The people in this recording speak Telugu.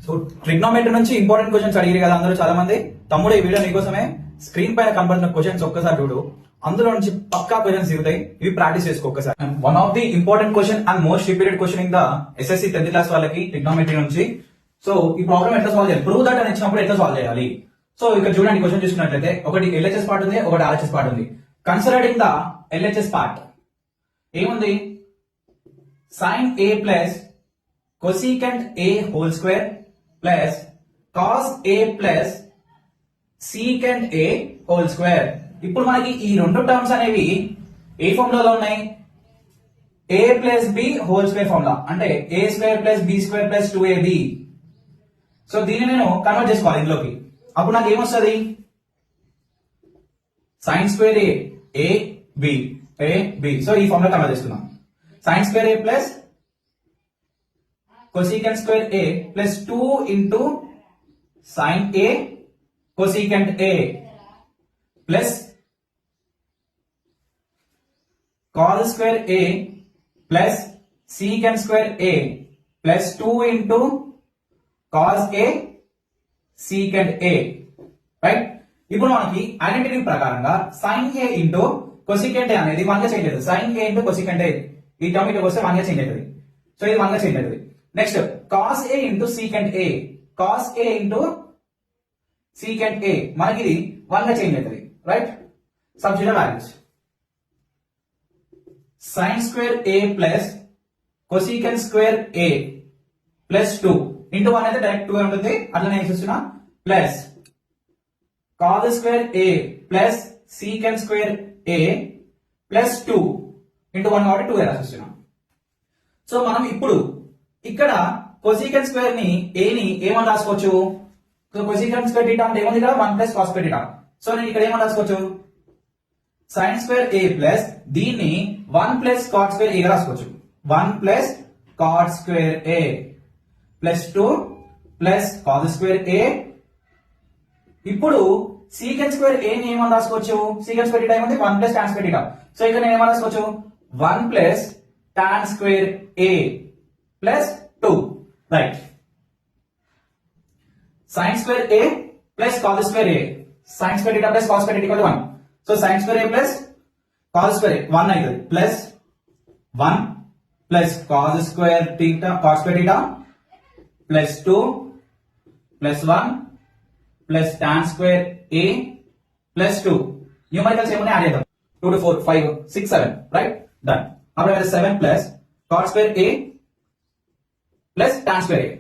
సో ట్రిగ్నోమెట్రీ నుంచి ఇంపార్టెంట్ క్వశ్చన్స్ అడిగారు కదా అందరూ చాలా మంది. తమ్ముడు ఈ వీడియో నీకోసమే. స్క్రీన్ పైన కనబడుతున్న క్వశ్చన్స్ ఒక్కసారి చూడు, అందులో నుంచి పక్కా క్వశ్చన్స్ దిగుతాయి. ఇవి ప్రాక్టీస్ చేసుకో ఒక్కసారి. One of the important question and most repeated question in the SSC 10th class వాళ్ళకి ట్రిగ్నోమెట్రీ నుంచి. సో ఈ ప్రాబ్లమ్ ఎట్లా సాల్వ్ చేయాలి, ప్రూవ్ దట్ అని ఇచ్చినప్పుడు ఎట్లా సాల్వ్ చేయాలి. సో ఇక్కడ చూడండి, క్వశ్చన్ చూసుకున్నట్లయితే ఒకటి ఎల్హెచ్ఎస్ పార్ట్ ఉంది, ఒకటి ఆర్హెచ్ఎస్ పార్ట్ ఉంది. కన్సిడరింగ్ ద ఎల్హెచ్ఎస్ పార్ట్ ఏముంది, sin a plus cosecant a whole square plus cos a plus secant a whole square. ఇప్పుడు మనకి ఈ రెండు టర్మ్స్ అనేవి ఏ ఫార్ములాలో ఉన్నాయి, a plus b whole square formula, అంటే a square plus b square plus 2ab. So దీన్ని నేను కన్వర్ట్ చేసుకోవాలి ఇందులోకి. అప్పుడు నాకు ఏమొస్తుంది, sin square a b. So ఈ ఫార్ములా కన్వర్ట్ చేసుకున్నాం. sin square a plus cosecant square a plus 2 into sin a cosecant a plus cos square a plus secant square a plus 2 into cos a secant a. Right. ఇప్పుడు మనకి ఐడెంటిటీ ప్రకారంగా sin a into cosecant a అనేది 1 గా చేంజ్ అవుతుంది. sin a into cosecant a ఈ టర్మ్ ఇక్కడికి వస్తే 1 గా చేంజ్ అవుతుంది. సో ఇది 1 గా చేంజ్ అవుతుంది. Next cos a into secant a, cos a into secant a మనకి ఇది 1 గా చేంజ్ అవుతుంది. Right. Substitute values. sin square a plus cosecant square a plus 2 into 1 అయితే డైరెక్ట్ 2 ఉంటుంది, అట్లనే వేసేస్తున్నా. Plus cos square a plus secant square a plus 2 into 1 కాబట్టి 2 రాసేస్తున్నాం. సో మనం ఇప్పుడు ఇక్కడ cosecant స్క్వేర్ ని a ని ఏమని రాసుకోవచ్చు. సో cosecant స్క్వేర్ θ అంటే ఏముంది ఇక్కడ 1 ప్లస్ cos స్క్వేర్ θ. సో నేను ఇక్కడ ఏమని రాసుకోవచ్చు, sin స్క్వేర్ a ప్లస్ దీన్ని 1 ప్లస్ cot స్క్వేర్ a గా రాసుకోవచ్చు. 1 plus cot square a plus 2 plus cos square a. ఇప్పుడు secant స్క్వేర్ a ని ఏమని రాసుకోవచ్చు, secant స్క్వేర్ θ ఏముంది 1 ప్లస్ tan స్క్వేర్ θ. సో ఇక్కడ నేను ఏమని రాసుకోవచ్చు, 1 plus tan square a plus 2. Right. sin square a plus cos square a, sin square θ plus cos square θ 1. So sin square a plus cos square a 1 అవుతుంది, plus 1 plus cos square θ plus 2 plus 1 plus tan square a plus 2. Numericals ఏమన్నా యాడ్ చేద్దాం. 2 to 4 5 6 7. రైట్. డన్. అప్పుడు 7 plus cot square a plus tan square a.